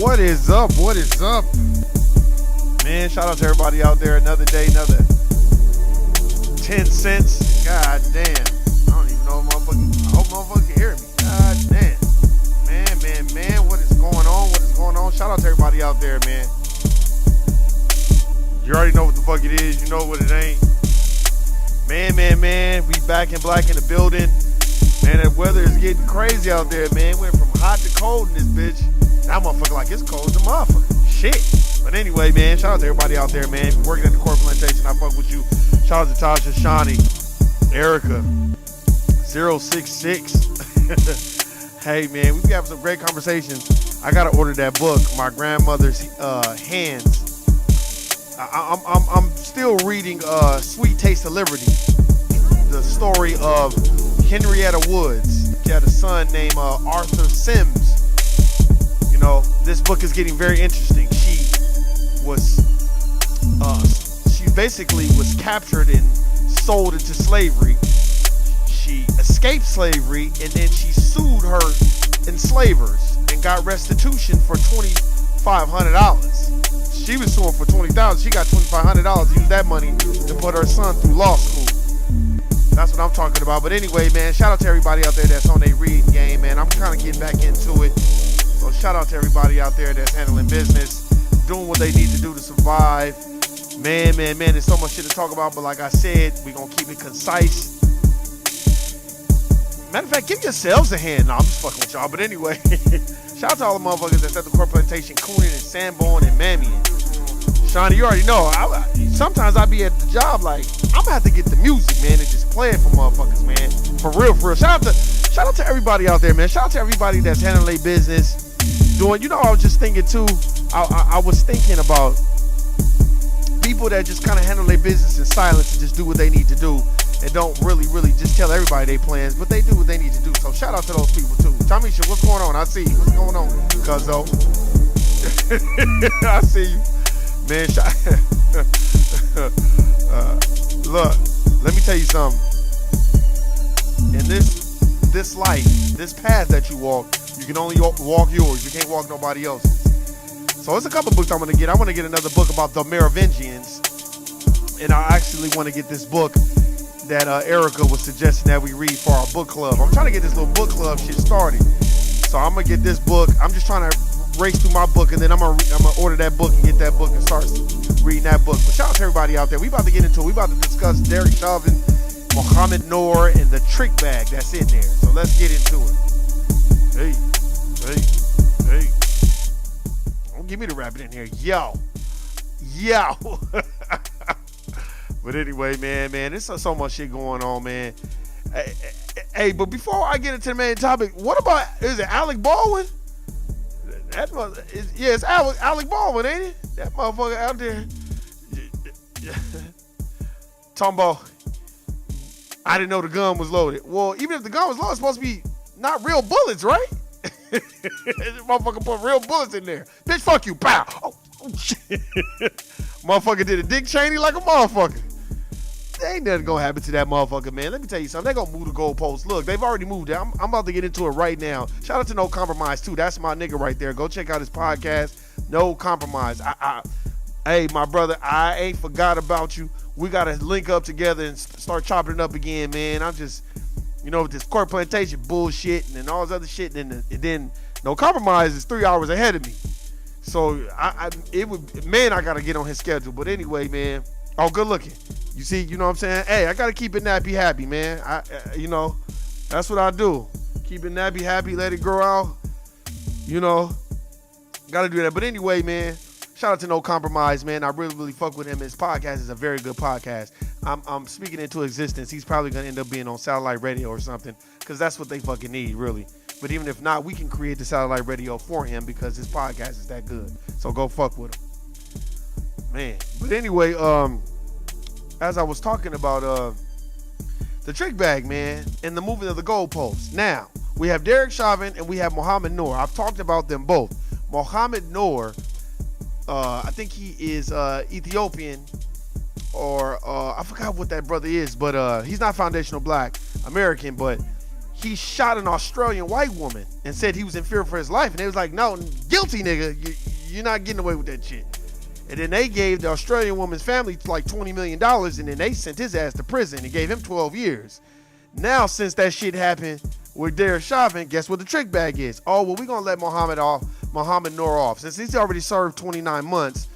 What is up? What is up? Man, shout out to everybody out there. Another day, another 10 cents. God damn. I don't even know if motherfucker. I hope motherfucker can hear me. God damn. Man. What is going on? What is going on? Shout out to everybody out there, man. You already know what the fuck it is. You know what it ain't. Man. We back in black in the building. Man, the weather is getting crazy out there, man. Went from hot to cold in this bitch. That motherfucker like it's cold as a motherfucker. Shit. But anyway, man, shout out to everybody out there, man. Working at the corporate plantation, I fuck with you. Shout out to Tasha, Shawnee, Erica, 066. Hey, man, we've got some great conversations. I gotta order that book, My Grandmother's Hands. I'm still reading Sweet Taste of Liberty, the story of Henrietta Woods. She had a son named Arthur Sims. You know, this book is getting very interesting. She basically was captured and sold into slavery. She escaped slavery and then she sued her enslavers and got restitution for $2,500. She was suing for $20,000. She got $2,500. Used that money to put her son through law school. That's what I'm talking about. But anyway, man, shout out to everybody out there that's on their reading game, man. I'm kind of getting back into it. So shout out to everybody out there that's handling business, doing what they need to do to survive. Man, there's so much shit to talk about. But like I said, we're going to keep it concise. Matter of fact, give yourselves a hand. No, I'm just fucking with y'all. But anyway, shout out to all the motherfuckers that's at the corporate plantation, Coonan and Sanborn and Mammy. Shawnee, you already know. Sometimes I be at the job like, I'm gonna have to get the music, man, and just play it for motherfuckers, man. For real. Shout out to everybody out there, man. Shout out to everybody that's handling their business. Doing, you know, I was just thinking too, I was thinking about people that just kind of handle their business in silence and just do what they need to do and don't really just tell everybody their plans, but they do what they need to do. So shout out to those people too. Tamisha, what's going on? I see you. What's going on, cuzzo? I see you. Man, look, let me tell you something. In this life, this path that you walk, you can only walk yours. You can't walk nobody else's. So it's a couple books I want to get. I want to get another book about the Merovingians. And I actually want to get this book that Erica was suggesting that we read for our book club. I'm trying to get this little book club shit started. So I'm going to get this book. I'm just trying to race through my book, and then I'm gonna order that book and get that book and start reading that book. But shout out to everybody out there. We about to get into it. We about to discuss Derek Chauvin, Mohammed Noor, and the trick bag that's in there. So let's get into it. Hey. Don't give me the rabbit in here. Yo. But anyway, man, there's so much shit going on, man. Hey, but before I get into the main topic, what about, is it Alec Baldwin? It's Alec Baldwin, ain't it? That motherfucker out there. Talking about, I didn't know the gun was loaded. Well, even if the gun was loaded, it's supposed to be not real bullets, right? This motherfucker put real bullets in there. Bitch, fuck you. Pow. Oh shit. Motherfucker did a Dick Cheney like a motherfucker. There ain't nothing gonna happen to that motherfucker, man. Let me tell you something. They gonna move the goalposts. Look, they've already moved it. I'm about to get into it right now. Shout out to No Compromise too. That's my nigga right there. Go check out his podcast, No Compromise. Hey, my brother, I ain't forgot about you. We gotta link up together and start chopping it up again, man. I'm just, you know, with this court plantation bullshit and all this other shit, and then No Compromise is 3 hours ahead of me. So I gotta get on his schedule. But anyway, man. Oh, good looking. You see, you know what I'm saying? Hey, I gotta keep it nappy happy, man. You know, that's what I do. Keep it nappy happy, let it grow out. You know, gotta do that. But anyway, man, shout out to No Compromise, man. I really fuck with him. His podcast is a very good podcast. I'm speaking into existence. He's probably gonna end up being on satellite radio or something, because that's what they fucking need, really. But even if not, we can create the satellite radio for him because his podcast is that good. So go fuck with him, man. But anyway, as I was talking about the trick bag, man, and the moving of the goalposts. Now, we have Derek Chauvin and we have Mohammed Noor. I've talked about them both. Mohammed Noor, I think he is Ethiopian, or I forgot what that brother is, but he's not foundational black American, but he shot an Australian white woman and said he was in fear for his life. And they was like, no, guilty nigga, you're not getting away with that shit. And then they gave the Australian woman's family like $20 million, and then they sent his ass to prison and gave him 12 years. Now, since that shit happened with Derek Chauvin, guess what the trick bag is? Oh, well, we're going to let Mohammed Noor off. Since he's already served 29 months,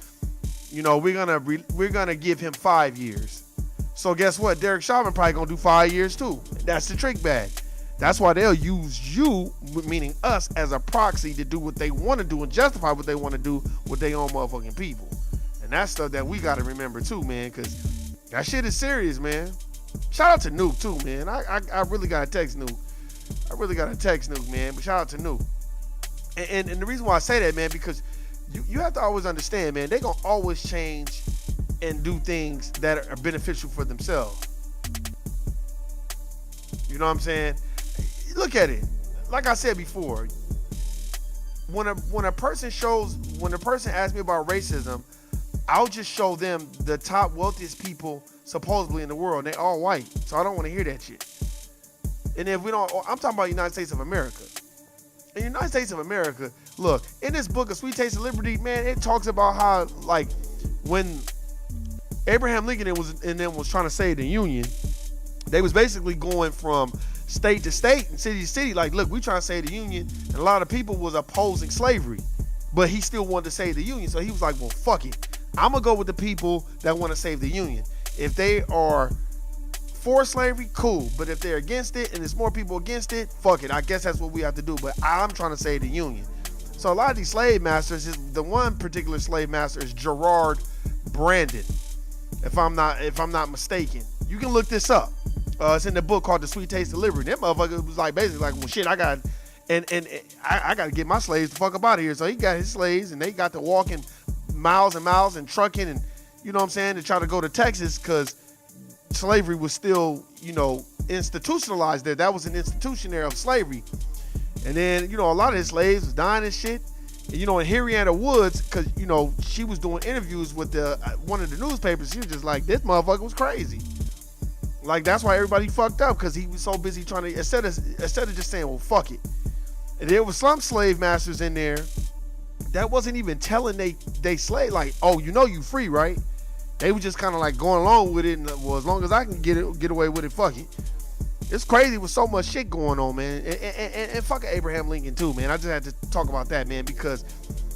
you know, we're gonna give him 5 years. So guess what? Derek Chauvin probably going to do 5 years too. That's the trick bag. That's why they'll use you, meaning us, as a proxy to do what they want to do and justify what they want to do with their own motherfucking people. And that's stuff that we got to remember too, man, because that shit is serious, man. Shout out to Nuke too, man. I really got to text Nuke. Man. But shout out to Nuke. And the reason why I say that, man, because you have to always understand, man, they're going to always change and do things that are beneficial for themselves. You know what I'm saying? Look at it. Like I said before, when a person asks me about racism, I'll just show them the top wealthiest people supposedly in the world. They all white. So I don't want to hear that shit. And if we don't, I'm talking about United States of America. In the United States of America, look, in this book, A Sweet Taste of Liberty, man, it talks about how, like, when Abraham Lincoln was trying to save the Union, they was basically going from state to state and city to city. Like, look, we trying to save the Union. And a lot of people was opposing slavery, but he still wanted to save the Union. So he was like, well, fuck it. I'm going to go with the people that want to save the Union. If they are for slavery, cool. But if they're against it and there's more people against it, fuck it. I guess that's what we have to do. But I'm trying to save the Union. So a lot of these slave masters, the one particular slave master is Gerard Brandon, if I'm not mistaken. You can look this up. It's in the book called The Sweet Taste of Liberty. That motherfucker was like basically like, well, shit, I got to get my slaves the fuck up out of here. So he got his slaves and they got to walking miles and miles and trucking and, you know what I'm saying, to try to go to Texas because slavery was still, you know, institutionalized there. That was an institution there of slavery. And then, you know, a lot of his slaves was dying and shit. And, you know, in Henrietta Woods, because, you know, she was doing interviews with one of the newspapers. She was just like, this motherfucker was crazy. Like, that's why everybody fucked up, because he was so busy trying to, instead of just saying, well, fuck it. And there was some slave masters in there that wasn't even telling they slave, like, oh, you know you free, right? They were just kind of like going along with it, and well, as long as I can get away with it, fuck it. It's crazy with so much shit going on, man. And fuck Abraham Lincoln too, man. I just had to talk about that, man, because,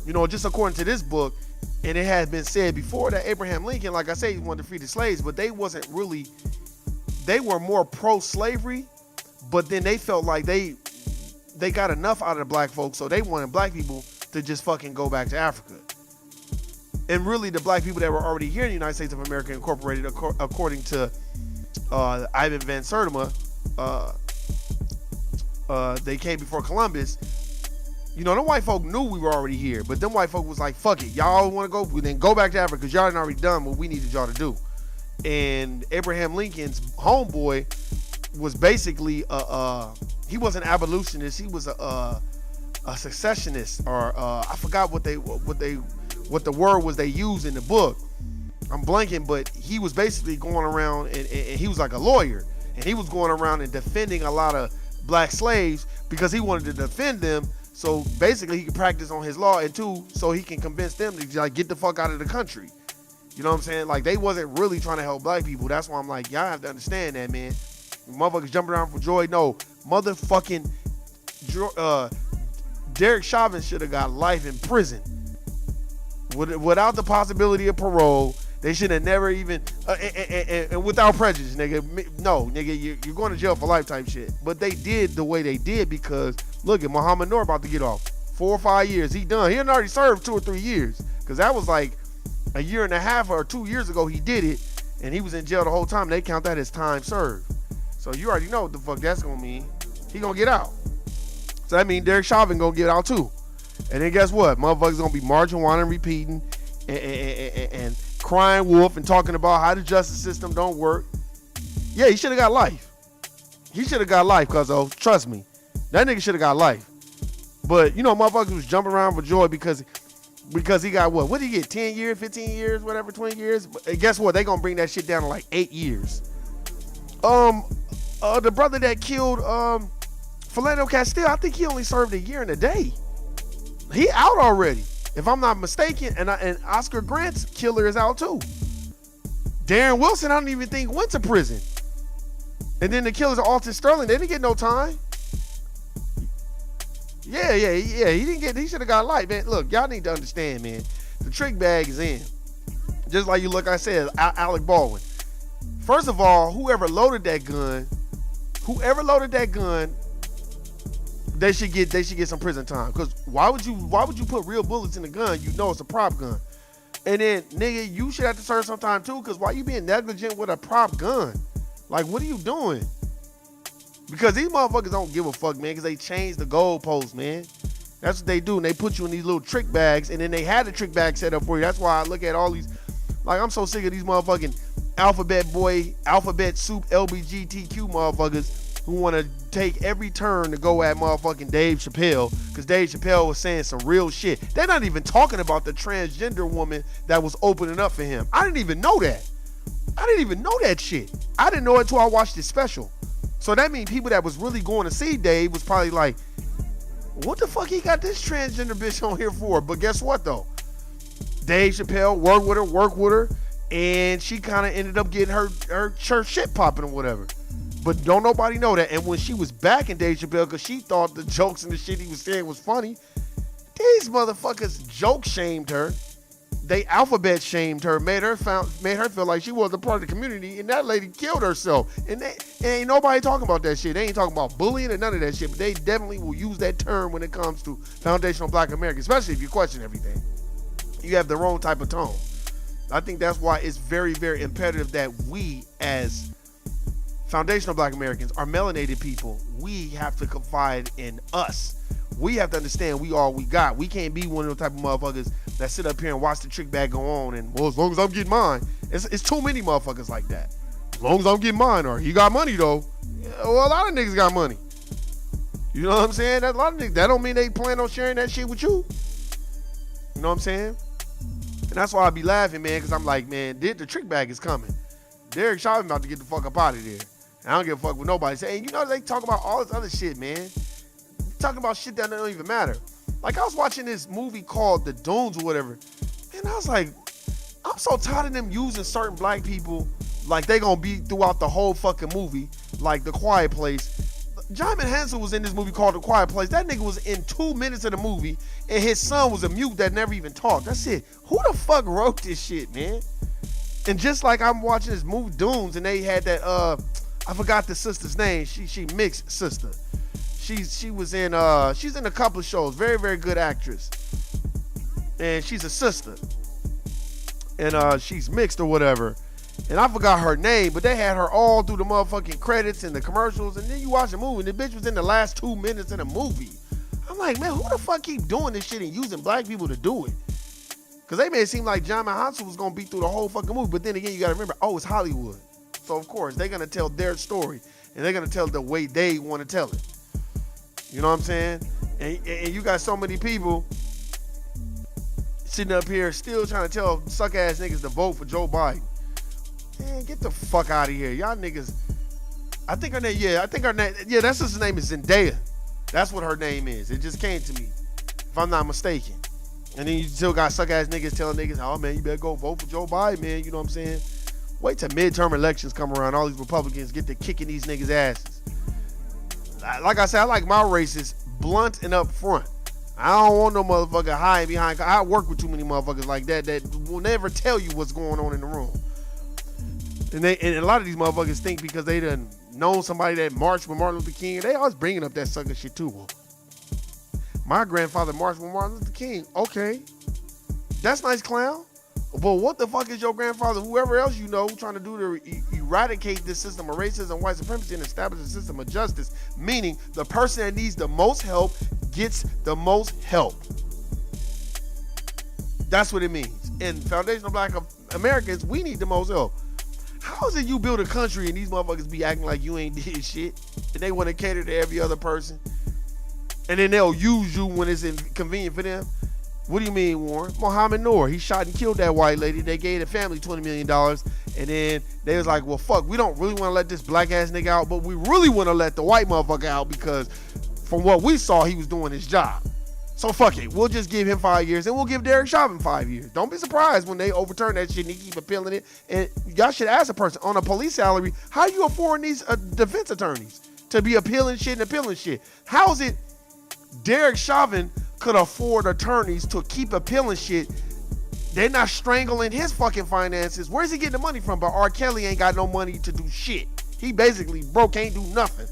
you know, just according to this book, and it has been said before that Abraham Lincoln, like I say, he wanted to free the slaves, but they were more pro-slavery, but then they felt like they got enough out of the black folks, so they wanted black people to just fucking go back to Africa. And really, the black people that were already here in the United States of America Incorporated, according to Ivan Van Sertima, they came before Columbus. You know, them white folk knew we were already here, but them white folk was like, fuck it, y'all want to go, then go back to Africa, because y'all had already done what we needed y'all to do. And Abraham Lincoln's homeboy was basically he was an abolitionist. He was a secessionist, or I forgot what the word was they used in the book. I'm blanking, but he was basically going around and he was like a lawyer, and he was going around and defending a lot of black slaves because he wanted to defend them. So basically, he could practice on his law, and two, so he can convince them to like get the fuck out of the country. You know what I'm saying? Like, they wasn't really trying to help black people. That's why I'm like, y'all have to understand that, man. Motherfuckers jumping around for joy. No, motherfucking Derek Chauvin should have got life in prison without the possibility of parole. They should have never even and without prejudice, nigga. No, nigga, you're going to jail for life type shit. But they did the way they did because look at Mohammed Noor about to get off 4 or 5 years. He done. He had already served 2 or 3 years because that was like a year and a half or 2 years ago. He did it, and he was in jail the whole time. They count that as time served. So you already know what the fuck that's gonna mean. He gonna get out. So that means Derek Chauvin gonna get out too. And then guess what? Motherfuckers gonna be marching, whining, repeating, and crying wolf and talking about how the justice system don't work. Yeah, he should have got life. He should have got life, cuz trust me, that nigga should have got life. But you know, motherfuckers was jumping around for joy because he got what? What did he get? 10 years, 15 years, whatever, 20 years? But guess what? They gonna bring that shit down to like 8 years. The brother that killed Philando Castile, I think he only served a year and a day. He out already, if I'm not mistaken. And Oscar Grant's killer is out too. Darren Wilson, I don't even think went to prison. And then the killers of Alton Sterling, they didn't get no time. Yeah. He should have got life, man. Look, y'all need to understand, man. The trick bag is in. Just like I said, Alec Baldwin. First of all, whoever loaded that gun, they should get some prison time. Cause why would you put real bullets in the gun? You know it's a prop gun. And then, nigga, you should have to serve some time too. Cause why you being negligent with a prop gun? Like, what are you doing? Because these motherfuckers don't give a fuck, man. Cause they changed the goalposts, man. That's what they do. And they put you in these little trick bags. And then they had the trick bag set up for you. That's why I look at all these. Like, I'm so sick of these motherfucking alphabet soup LBGTQ motherfuckers who want to take every turn to go at motherfucking Dave Chappelle, because Dave Chappelle was saying some real shit. They're not even talking about the transgender woman that was opening up for him. I didn't even know that. I didn't even know that shit. I didn't know it until I watched his special. So that means people that was really going to see Dave was probably like, what the fuck he got this transgender bitch on here for? But guess what though? Dave Chappelle worked with her, and she kind of ended up getting her church shit popping or whatever. But don't nobody know that. And when she was back in Dave Chappelle, because she thought the jokes and the shit he was saying was funny, these motherfuckers joke shamed her. They alphabet shamed her, made her feel like she wasn't a part of the community, and that lady killed herself. And ain't nobody talking about that shit. They ain't talking about bullying or none of that shit, but they definitely will use that term when it comes to foundational Black Americans, especially if you question everything. You have the wrong type of tone. I think that's why it's very, very imperative that we, as foundational Black Americans, are melanated people. We have to confide in us. We have to understand we all we got. We can't be one of those type of motherfuckers that sit up here and watch the trick bag go on and, well, as long as I'm getting mine. It's too many motherfuckers like that. As long as I'm getting mine, or he got money though. Yeah, well, a lot of niggas got money. You know what I'm saying? That a lot of niggas, that don't mean they plan on sharing that shit with you. You know what I'm saying? And that's why I be laughing, man, because I'm like, man, the trick bag is coming. Derek Chauvin about to get the fuck up out of there. And I don't give a fuck with nobody. Saying, you know, they talk about all this other shit, man. Talking about shit that don't even matter. Like, I was watching this movie called The Dunes or whatever, and I was like, I'm so tired of them using certain black people like they gonna be throughout the whole fucking movie, like The Quiet Place. John Hansel was in this movie called The Quiet Place. That nigga was in 2 minutes of the movie, and his son was a mute that never even talked. That's it. Who the fuck wrote this shit, man? And just like I'm watching this movie Dunes, and they had that I forgot the sister's name. She mixed sister. She's in a couple of shows. Very, very good actress. And she's a sister. And she's mixed or whatever. And I forgot her name, but they had her all through the motherfucking credits and the commercials. And then you watch the movie, and the bitch was in the last 2 minutes of the movie. I'm like, man, who the fuck keep doing this shit and using black people to do it? Because they made it seem like John Hansel was going to be through the whole fucking movie. But then again, you got to remember, it's Hollywood. So, of course, they're going to tell their story. And they're going to tell it the way they want to tell it. You know what I'm saying? And you got so many people sitting up here still trying to tell suck-ass niggas to vote for Joe Biden. Man, get the fuck out of here. Y'all niggas, that's his name is Zendaya. That's what her name is. It just came to me, if I'm not mistaken. And then you still got suck-ass niggas telling niggas, oh, man, you better go vote for Joe Biden, man. You know what I'm saying? Wait till midterm elections come around. All these Republicans get to kicking these niggas' asses. Like I said, I like my races blunt and up front. I don't want no motherfucker hiding behind. I work with too many motherfuckers like that will never tell you what's going on in the room. And a lot of these motherfuckers think because they done known somebody that marched with Martin Luther King, they always bringing up that sucker shit too. Well, my grandfather marched with Martin Luther King. Okay, that's nice, clown. But what the fuck is your grandfather, whoever else you know, trying to do to eradicate this system of racism, white supremacy, and establish a system of justice? Meaning the person that needs the most help gets the most help. That's what it means. And foundational Black Americans, we need the most help. How is it you build a country and these motherfuckers be acting like you ain't did shit, and they want to cater to every other person, and then they'll use you when it's inconvenient for them? What do you mean, Warren? Mohammed Noor, he shot and killed that white lady. They gave the family $20 million, And then they was like, well, fuck, we don't really want to let this black ass nigga out, but we really want to let the white motherfucker out because from what we saw, he was doing his job. So fuck it, we'll just give him 5 years and we'll give Derek Chauvin 5 years. Don't be surprised when they overturn that shit and he keep appealing it. And y'all should ask a person on a police salary, how you afford these defense attorneys to be appealing shit? How is it Derek Chauvin could afford attorneys to keep appealing shit? They're not strangling his fucking finances. Where's he getting the money from? But R. Kelly ain't got no money to do shit. He basically broke, can't do nothing.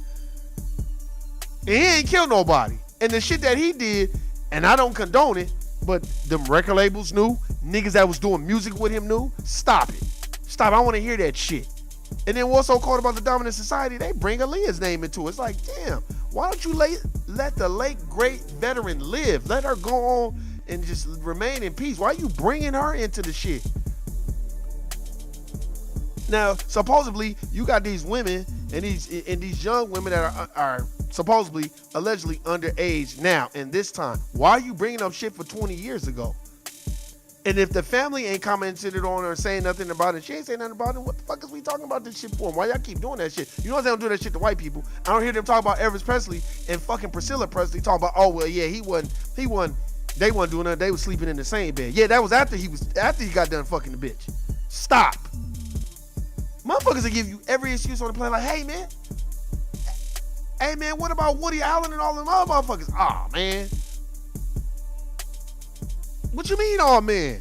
And he ain't killed nobody. And the shit that he did, and I don't condone it, but them record labels knew, niggas that was doing music with him knew. Stop it. Stop. I don't want to hear that shit. And then what's so called about the dominant society, they bring Aaliyah's name into it. It's like, damn, why don't you let the late, great veteran live? Let her go on and just remain in peace. Why are you bringing her into the shit? Now, supposedly, you got these women and these young women that are supposedly, allegedly underage now in this time. Why are you bringing up shit for 20 years ago? And if the family ain't commented on her or saying nothing about it, she ain't saying nothing about it, what the fuck is we talking about this shit for? Why y'all keep doing that shit? You know they don't do that shit to white people. I don't hear them talk about Elvis Presley and fucking Priscilla Presley talking about, oh, well, yeah, they wasn't doing nothing. They was sleeping in the same bed. Yeah, that was after he got done fucking the bitch. Stop. Motherfuckers will give you every excuse on the planet like, hey man, what about Woody Allen and all them other motherfuckers? Aw, man. What you mean, aw, man?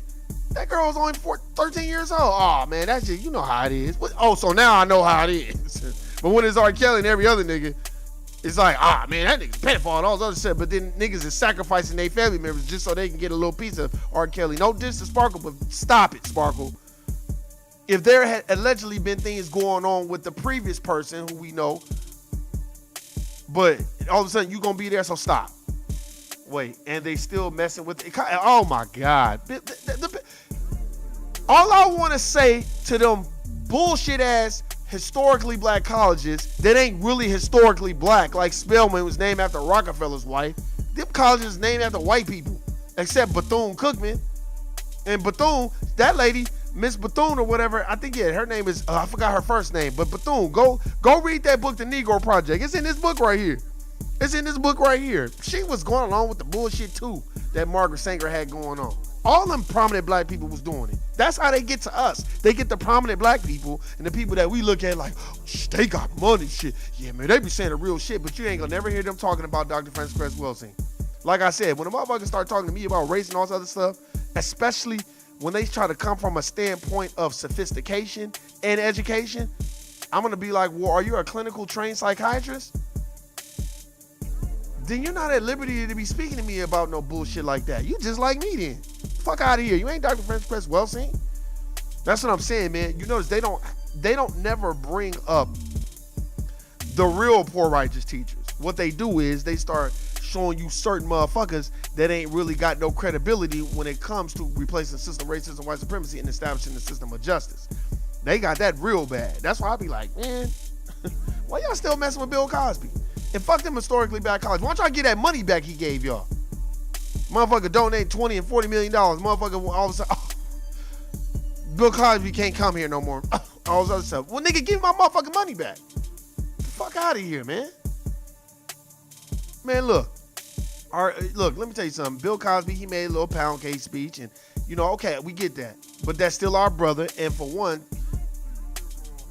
That girl was only 13 years old. Aw, man, that's just, you know how it is. So now I know how it is. But when it's R. Kelly and every other nigga, it's like, man, that nigga's pedophile and all this other shit. But then niggas is sacrificing their family members just so they can get a little piece of R. Kelly. No diss to Sparkle, but stop it, Sparkle. If there had allegedly been things going on with the previous person who we know, but all of a sudden you gonna be there, so stop. Wait, and they still messing with it. Oh my God. All I want to say to them bullshit ass historically black colleges that ain't really historically black, like Spelman was named after Rockefeller's wife. Them colleges named after white people, except Bethune-Cookman. And Bethune, that lady, Miss Bethune or whatever, I think, yeah, her name is, I forgot her first name, but Bethune, go read that book, The Negro Project. It's in this book right here. She was going along with the bullshit too that Margaret Sanger had going on. All them prominent black people was doing it. That's how they get to us. They get the prominent black people and the people that we look at like, oh, they got money, shit. Yeah, man, they be saying the real shit, but you ain't gonna never hear them talking about Dr. Francis Cress Welsing. Like I said, when the motherfuckers start talking to me about race and all this other stuff, especially when they try to come from a standpoint of sophistication and education, I'm gonna be like, well, are you a clinical trained psychiatrist? Then you're not at liberty to be speaking to me about no bullshit like that. You just like me then. Fuck out of here. You ain't Dr. Francis Cress Welsing. That's what I'm saying, man. You notice they don't never bring up the real poor righteous teachers. What they do is they start showing you certain motherfuckers that ain't really got no credibility when it comes to replacing system racism, white supremacy, and establishing the system of justice. They got that real bad. That's why I be like, man, why y'all still messing with Bill Cosby? And fuck them historically black colleges. Why don't y'all get that money back he gave y'all? Motherfucker donate $20 and $40 million. Motherfucker all of a sudden, Bill Cosby can't come here no more. All this other stuff. Well, nigga, give my motherfucking money back. Fuck out of here, man. Man, look, let me tell you something. Bill Cosby, he made a little pound cake speech, and okay, we get that, but that's still our brother. And for one,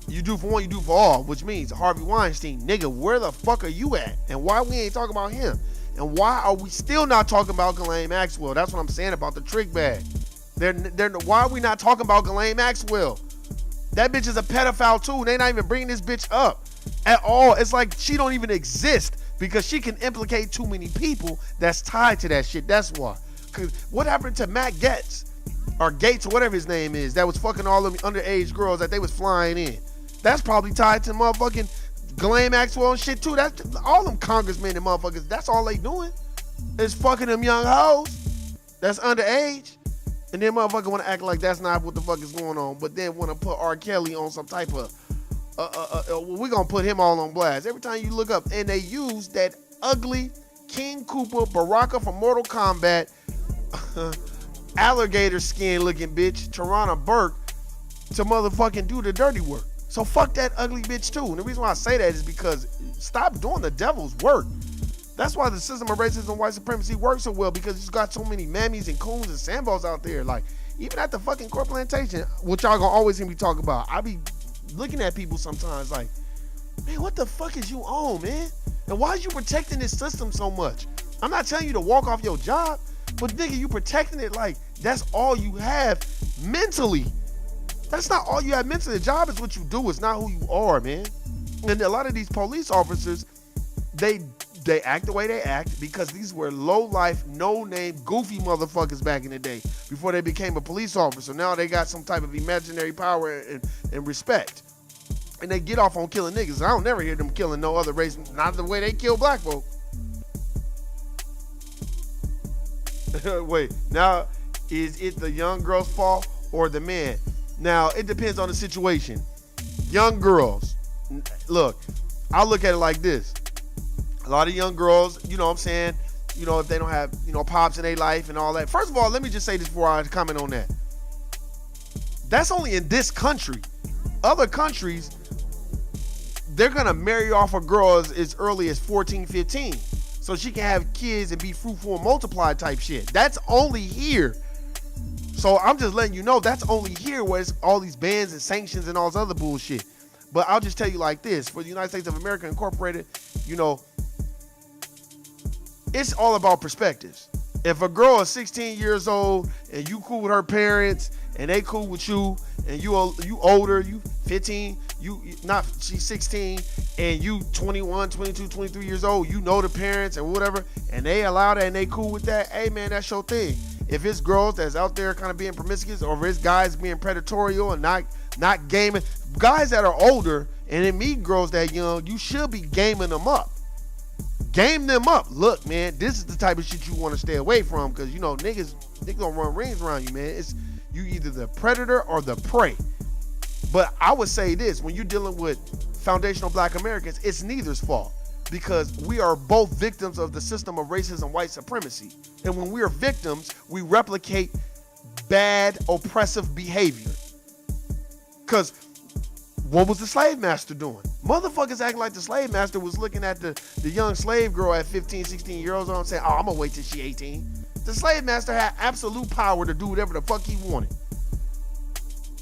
you do for one, you do for all, which means Harvey Weinstein, nigga, where the fuck are you at? And why we ain't talking about him? And why are we still not talking about Ghislaine Maxwell? That's what I'm saying about the trick bag. Why are we not talking about Ghislaine Maxwell? That bitch is a pedophile too. They not even bringing this bitch up at all. It's like she don't even exist because she can implicate too many people that's tied to that shit. That's why. Cause what happened to Matt Gaetz or Gates or whatever his name is that was fucking all them underage girls that they was flying in? That's probably tied to motherfucking Ghislaine Maxwell and shit too. That's all them congressmen and motherfuckers. That's all they doing is fucking them young hoes that's underage. And then motherfucker want to act like that's not what the fuck is going on, but then want to put R. Kelly on some type of we're gonna put him all on blast. Every time you look up, and they use that ugly King Koopa Baraka from Mortal Kombat alligator skin looking bitch, Tarana Burke, to motherfucking do the dirty work. So fuck that ugly bitch too. And the reason why I say that is because stop doing the devil's work. That's why the system of racism and white supremacy works so well, because it's got so many mammies and coons and sambos out there. Like, even at the fucking court plantation, which y'all gonna always hear me talk about, I be looking at people sometimes like, man, what the fuck is you on, man? And why is you protecting this system so much? I'm not telling you to walk off your job, but nigga, you protecting it like that's all you have mentally. That's not all you have mentally. The job is what you do. It's not who you are, man. And a lot of these police officers, they act the way they act because these were low-life, no-name, goofy motherfuckers back in the day before they became a police officer. Now they got some type of imaginary power and respect. And they get off on killing niggas. I don't never hear them killing no other race, not the way they kill black folk. Wait, now is it the young girl's fault or the man? Now, it depends on the situation. Young girls, look, I look at it like this. A lot of young girls, you know what I'm saying, you know, if they don't have, you know, pops in their life and all that. First of all, let me just say this before I comment on that. That's only in this country. Other countries, they're going to marry off a girl as early as 14, 15. So she can have kids and be fruitful and multiply type shit. That's only here. So I'm just letting you know that's only here where it's all these bans and sanctions and all this other bullshit. But I'll just tell you like this. For the United States of America Incorporated, you know, it's all about perspectives. If a girl is 16 years old and you cool with her parents and they cool with you and you older, you 15, she's 16 and you 21, 22, 23 years old, you know the parents and whatever, and they allow that and they cool with that, hey man, that's your thing. If it's girls that's out there kind of being promiscuous, or if it's guys being predatory and not gaming, guys that are older and then meet girls that young, you should be gaming them up. Game them up. Look, man, this is the type of shit you want to stay away from, because you know niggas gonna run rings around you, man. It's you either the predator or the prey. But I would say this: when you're dealing with foundational Black Americans, it's neither's fault, because we are both victims of the system of racism and white supremacy. And when we are victims, we replicate bad, oppressive behavior. Because what was the slave master doing? Motherfuckers acting like the slave master was looking at the young slave girl at 15, 16 years old and saying, oh, I'm gonna wait till she 18. The slave master had absolute power to do whatever the fuck he wanted.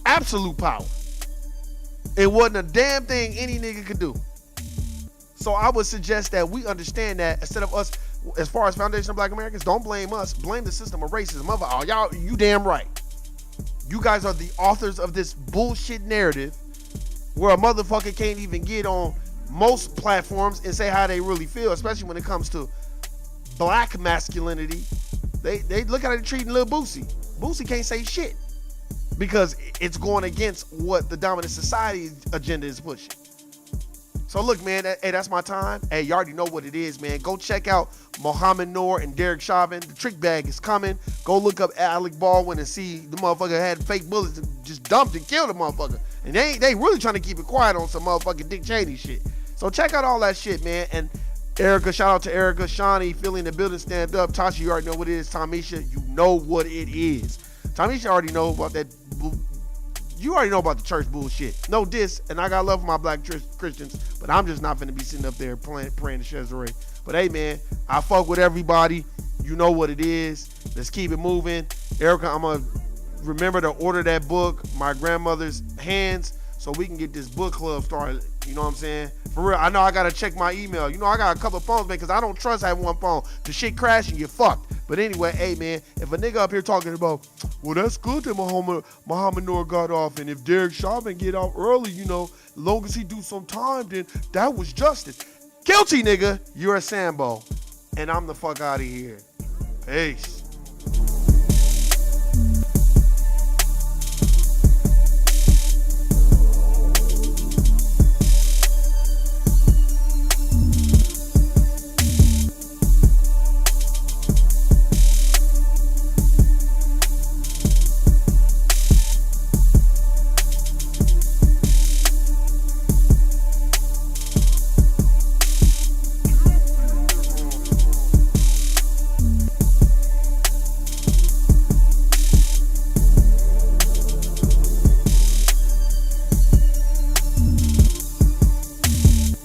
Absolute power. It wasn't a damn thing any nigga could do. So I would suggest that we understand that instead of us, as far as foundational Black Americans, don't blame us, blame the system of racism. Oh, y'all, you damn right. You guys are the authors of this bullshit narrative where a motherfucker can't even get on most platforms and say how they really feel, especially when it comes to black masculinity. They look how they treating Lil Boosie. Boosie can't say shit because it's going against what the dominant society agenda is pushing. So look, man, hey, that's my time. Hey, you already know what it is, man. Go check out Mohammed Noor and Derek Chauvin. The trick bag is coming. Go look up Alec Baldwin and see the motherfucker had fake bullets and just dumped and killed the motherfucker. And they really trying to keep it quiet on some motherfucking Dick Cheney shit. So check out all that shit, man. And Erica, shout out to Erica, Shawnee, feeling the building, stand up. Tasha, you already know what it is. Tamisha, you know what it is. Tamisha already know about that. You already know about the church bullshit. No diss, and I got love for my black Christians, but I'm just not finna be sitting up there praying to Cesare. But hey, man, I fuck with everybody. You know what it is. Let's keep it moving. Erica, I'm gonna remember to order that book, My Grandmother's Hands, so we can get this book club started. You know what I'm saying? For real, I know I gotta check my email. You know, I got a couple of phones, man, because I don't trust having one phone. The shit crashing, you're fucked. But anyway, hey, man, if a nigga up here talking about, well, that's good that Mohammed Noor got off, and if Derek Chauvin get out early, you know, as long as he do some time, then that was justice. Guilty, nigga. You're a Sambo. And I'm the fuck out of here. Peace.